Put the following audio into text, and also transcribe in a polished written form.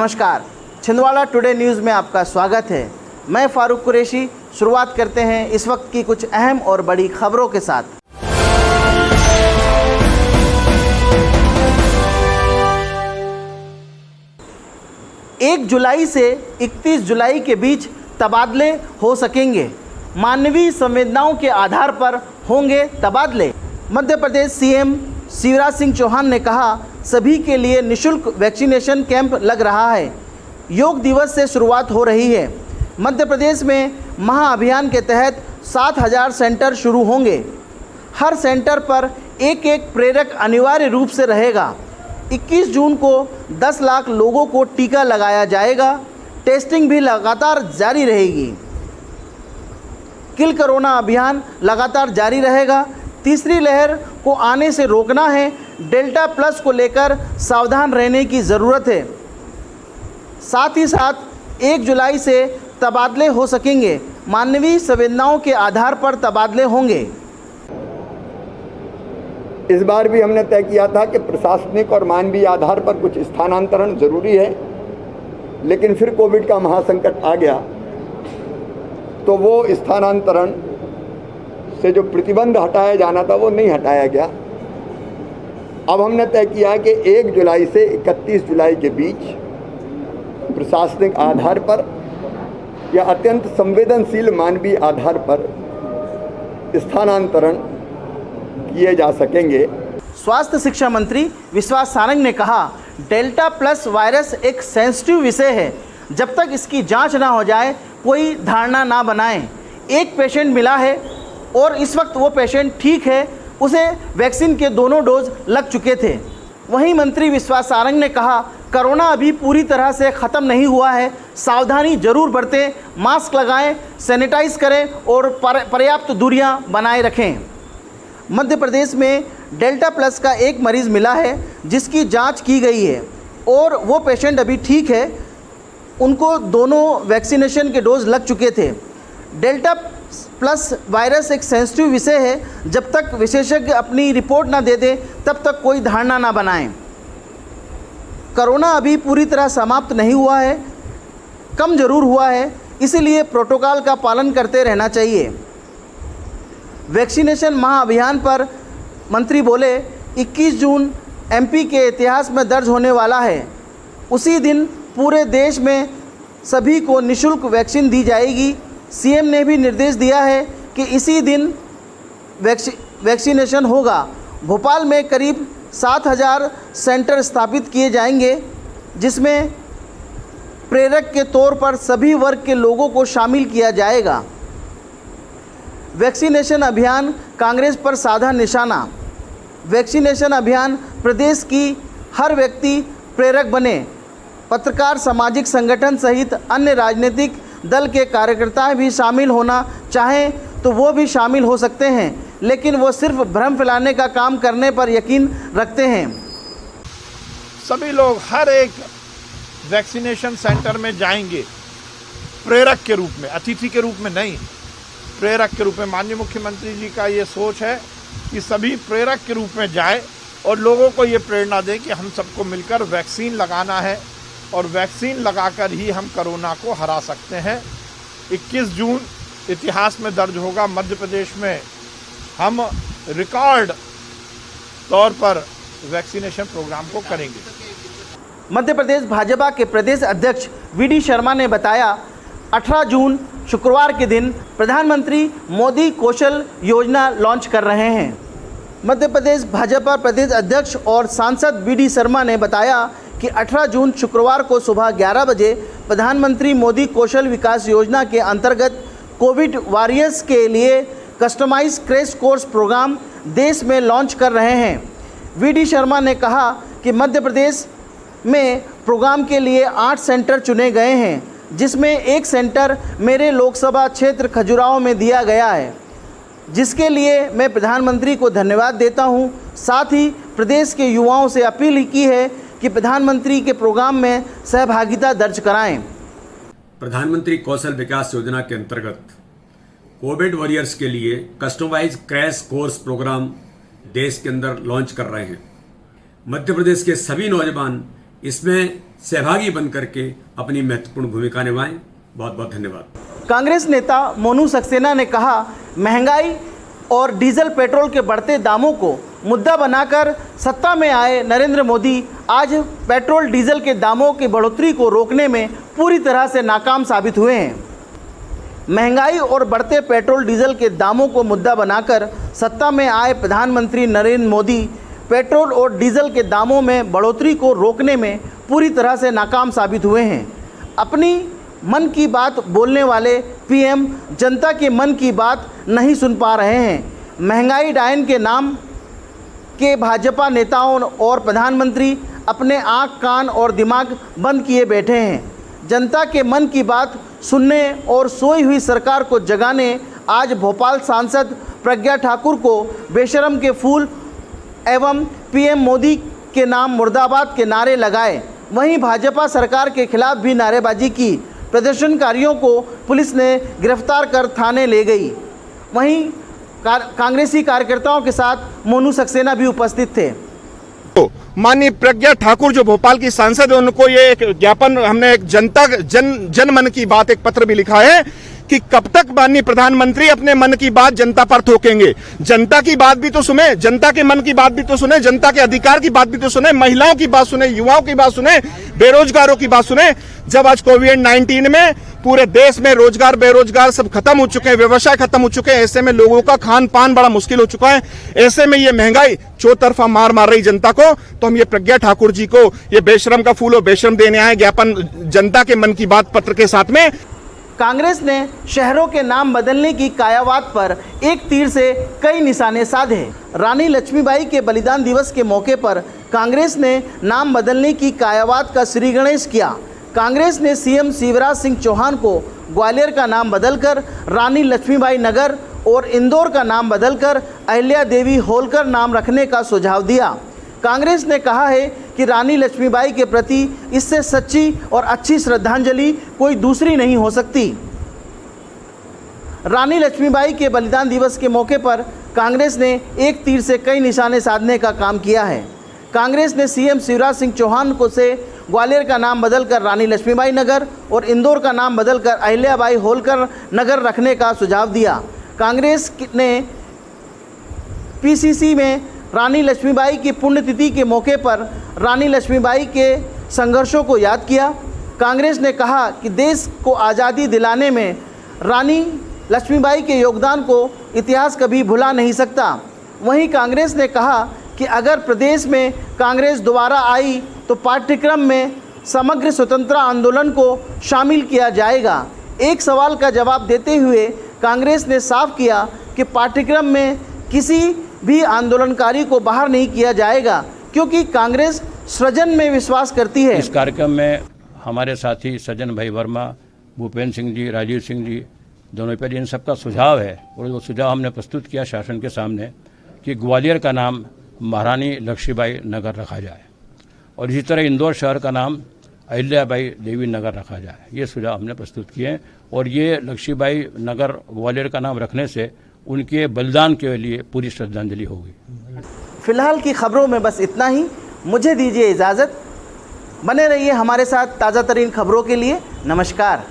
नमस्कार, Chhindwara today news में आपका स्वागत है। मैं फारूक कुरैशी। शुरुआत करते हैं इस वक्त की कुछ अहम और बड़ी खबरों के साथ। 1 जुलाई से 31 जुलाई के बीच तबादले हो सकेंगे। मानवीय संवेदनाओं के आधार पर होंगे तबादले। मध्य प्रदेश सीएम शिवराज सिंह चौहान ने कहा, सभी के लिए निःशुल्क वैक्सीनेशन कैंप लग रहा है। योग दिवस से शुरुआत हो रही है। मध्य प्रदेश में महाअभियान के तहत 7,000 सेंटर शुरू होंगे। हर सेंटर पर एक एक प्रेरक अनिवार्य रूप से रहेगा। 21 जून को 10 लाख लोगों को टीका लगाया जाएगा। टेस्टिंग भी लगातार जारी रहेगी। किल कोरोना अभियान लगातार जारी रहेगा। तीसरी लहर को आने से रोकना है। डेल्टा प्लस को लेकर सावधान रहने की ज़रूरत है। साथ ही साथ 1 जुलाई से तबादले हो सकेंगे। मानवीय संवेदनाओं के आधार पर तबादले होंगे। इस बार भी हमने तय किया था कि प्रशासनिक और मानवीय आधार पर कुछ स्थानांतरण जरूरी है, लेकिन फिर कोविड का महासंकट आ गया तो वो स्थानांतरण से जो प्रतिबंध हटाया जाना था वो नहीं हटाया गया। अब हमने तय किया कि 1 जुलाई से 31 जुलाई के बीच प्रशासनिक आधार पर या अत्यंत संवेदनशील मानवीय आधार पर स्थानांतरण किए जा सकेंगे। स्वास्थ्य शिक्षा मंत्री विश्वास सारंग ने कहा, डेल्टा प्लस वायरस एक सेंसिटिव विषय है। जब तक इसकी जांच ना हो जाए कोई धारणा ना बनाएं। एक पेशेंट मिला है और इस वक्त वो पेशेंट ठीक है, उसे वैक्सीन के दोनों डोज लग चुके थे। वहीं मंत्री विश्वास सारंग ने कहा, कोरोना अभी पूरी तरह से ख़त्म नहीं हुआ है। सावधानी जरूर बरतें, मास्क लगाएं, सैनिटाइज करें और पर्याप्त दूरियां बनाए रखें। मध्य प्रदेश में डेल्टा प्लस का एक मरीज़ मिला है जिसकी जांच की गई है और वो पेशेंट अभी ठीक है। उनको दोनों वैक्सीनेशन के डोज लग चुके थे। डेल्टा प्लस वायरस एक सेंसिटिव विषय है। जब तक विशेषज्ञ अपनी रिपोर्ट ना दे दें तब तक कोई धारणा ना बनाएं। कोरोना अभी पूरी तरह समाप्त नहीं हुआ है, कम जरूर हुआ है, इसीलिए प्रोटोकॉल का पालन करते रहना चाहिए। वैक्सीनेशन महाअभियान पर मंत्री बोले, 21 जून एमपी के इतिहास में दर्ज होने वाला है। उसी दिन पूरे देश में सभी को निःशुल्क वैक्सीन दी जाएगी। सीएम ने भी निर्देश दिया है कि इसी दिन वैक्सीनेशन होगा। भोपाल में करीब 7,000 सेंटर स्थापित किए जाएंगे, जिसमें प्रेरक के तौर पर सभी वर्ग के लोगों को शामिल किया जाएगा। वैक्सीनेशन अभियान कांग्रेस पर साधा निशाना। वैक्सीनेशन अभियान प्रदेश की हर व्यक्ति प्रेरक बने। पत्रकार, सामाजिक संगठन सहित अन्य राजनीतिक दल के कार्यकर्ता भी शामिल होना चाहें तो वो भी शामिल हो सकते हैं, लेकिन वो सिर्फ भ्रम फैलाने का काम करने पर यकीन रखते हैं। सभी लोग हर एक वैक्सीनेशन सेंटर में जाएंगे प्रेरक के रूप में, अतिथि के रूप में नहीं, प्रेरक के रूप में। माननीय मुख्यमंत्री जी का ये सोच है कि सभी प्रेरक के रूप में जाए और लोगों को ये प्रेरणा दें कि हम सबको मिलकर वैक्सीन लगाना है और वैक्सीन लगाकर ही हम कोरोना को हरा सकते हैं। 21 जून इतिहास में दर्ज होगा। मध्य प्रदेश में हम रिकॉर्ड तौर पर वैक्सीनेशन प्रोग्राम को करेंगे। मध्य प्रदेश भाजपा के प्रदेश अध्यक्ष वीडी शर्मा ने बताया, 18 जून शुक्रवार के दिन प्रधानमंत्री मोदी कौशल योजना लॉन्च कर रहे हैं। मध्य प्रदेश भाजपा प्रदेश अध्यक्ष और सांसद वीडी शर्मा ने बताया कि 18 जून शुक्रवार को सुबह 11 बजे प्रधानमंत्री मोदी कौशल विकास योजना के अंतर्गत कोविड वॉरियर्स के लिए कस्टमाइज क्रैश कोर्स प्रोग्राम देश में लॉन्च कर रहे हैं। वीडी शर्मा ने कहा कि मध्य प्रदेश में प्रोग्राम के लिए 8 सेंटर चुने गए हैं, जिसमें एक सेंटर मेरे लोकसभा क्षेत्र खजुराहो में दिया गया है, जिसके लिए मैं प्रधानमंत्री को धन्यवाद देता हूं। साथ ही प्रदेश के युवाओं से अपील की है कि प्रधानमंत्री के प्रोग्राम में सहभागिता दर्ज कराएं। प्रधानमंत्री कौशल विकास योजना के अंतर्गत कोविड वॉरियर्स के लिए कस्टमाइज क्रैश कोर्स प्रोग्राम देश के अंदर लॉन्च कर रहे हैं। मध्य प्रदेश के सभी नौजवान इसमें सहभागी बन करके अपनी महत्वपूर्ण भूमिका निभाएं। बहुत बहुत धन्यवाद। कांग्रेस नेता मोनू सक्सेना ने कहा, महंगाई और डीजल पेट्रोल के बढ़ते दामों को मुद्दा बनाकर सत्ता में आए नरेंद्र मोदी आज पेट्रोल डीजल के दामों की बढ़ोतरी को रोकने में पूरी तरह से नाकाम साबित हुए हैं। महंगाई और बढ़ते पेट्रोल डीजल के दामों को मुद्दा बनाकर सत्ता में आए प्रधानमंत्री नरेंद्र मोदी पेट्रोल और डीजल के दामों में बढ़ोतरी को रोकने में पूरी तरह से नाकाम साबित हुए हैं। अपनी मन की बात बोलने वाले पीएम जनता के मन की बात नहीं सुन पा रहे हैं। महंगाई डायन के नाम के भाजपा नेताओं और प्रधानमंत्री अपने आँख, कान और दिमाग बंद किए बैठे हैं। जनता के मन की बात सुनने और सोई हुई सरकार को जगाने आज भोपाल सांसद प्रज्ञा ठाकुर को बेशरम के फूल एवं पीएम मोदी के नाम मुर्दाबाद के नारे लगाए। वहीं भाजपा सरकार के खिलाफ भी नारेबाजी की। प्रदर्शनकारियों को पुलिस ने गिरफ्तार कर थाने ले गई। वहीं कांग्रेसी कार्यकर्ताओं के साथ मोनू सक्सेना भी उपस्थित थे। माननीय प्रज्ञा ठाकुर जो भोपाल की सांसद है, उनको ये एक ज्ञापन, हमने एक जन मन की बात एक पत्र भी लिखा है कि कब तक माननीय प्रधानमंत्री अपने मन की बात जनता पर थोकेंगे। जनता की बात भी तो सुने, जनता के मन की बात भी तो सुने, जनता के अधिकार की बात भी तो सुने, महिलाओं की बात सुने, युवाओं की बात सुने, बेरोजगारों की बात सुने। जब आज कोविड-19 में पूरे देश में रोजगार बेरोजगार सब खत्म हो चुके हैं, व्यवसाय खत्म हो चुके हैं, ऐसे में लोगों का खान पान बड़ा मुश्किल हो चुका है। ऐसे में ये महंगाई चौतरफा मार रही जनता को, तो हम ये प्रज्ञा ठाकुर जी को ये बेशरम का फूल और बेशरम देने आए ज्ञापन जनता के मन की बात पत्र के साथ में। कांग्रेस ने शहरों के नाम बदलने की कायावाद पर एक तीर से कई निशाने साधे। रानी लक्ष्मीबाई के बलिदान दिवस के मौके पर कांग्रेस ने नाम बदलने की कायावाद का श्री गणेश किया। कांग्रेस ने सीएम शिवराज सिंह चौहान को ग्वालियर का नाम बदलकर रानी लक्ष्मीबाई नगर और इंदौर का नाम बदलकर अहिल्या देवी होलकर नाम रखने का सुझाव दिया। कांग्रेस ने कहा है कि रानी लक्ष्मीबाई के प्रति इससे सच्ची और अच्छी श्रद्धांजलि कोई दूसरी नहीं हो सकती। रानी लक्ष्मीबाई के बलिदान दिवस के मौके पर कांग्रेस ने एक तीर से कई निशाने साधने का काम किया है। कांग्रेस ने सीएम शिवराज सिंह चौहान को से ग्वालियर का नाम बदलकर रानी लक्ष्मीबाई नगर और इंदौर का नाम बदलकर अहिल्याबाई होलकर नगर रखने का सुझाव दिया। कांग्रेस ने पीसीसी में रानी लक्ष्मीबाई की पुण्यतिथि के मौके पर रानी लक्ष्मीबाई के संघर्षों को याद किया। कांग्रेस ने कहा कि देश को आज़ादी दिलाने में रानी लक्ष्मीबाई के योगदान को इतिहास कभी भुला नहीं सकता। वहीं कांग्रेस ने कहा कि अगर प्रदेश में कांग्रेस दोबारा आई तो पाठ्यक्रम में समग्र स्वतंत्रता आंदोलन को शामिल किया जाएगा। एक सवाल का जवाब देते हुए कांग्रेस ने साफ किया कि पाठ्यक्रम में किसी भी आंदोलनकारी को बाहर नहीं किया जाएगा, क्योंकि कांग्रेस सृजन में विश्वास करती है। इस कार्यक्रम में हमारे साथी सज्जन भाई वर्मा, भूपेंद्र सिंह जी, राजीव सिंह जी, दोनों पर इन सबका सुझाव है और वो सुझाव हमने प्रस्तुत किया शासन के सामने कि ग्वालियर का नाम महारानी लक्ष्मीबाई नगर रखा जाए और इसी तरह इंदौर शहर का नाम अहिल्याबाई देवी नगर रखा जाए। ये सुझाव हमने प्रस्तुत किए और ये लक्ष्मीबाई नगर ग्वालियर का नाम रखने से उनके बलिदान के लिए पूरी श्रद्धांजलि होगी। फिलहाल की खबरों में बस इतना ही। मुझे दीजिए इजाज़त। बने रहिए हमारे साथ ताज़ा तरीन खबरों के लिए। नमस्कार।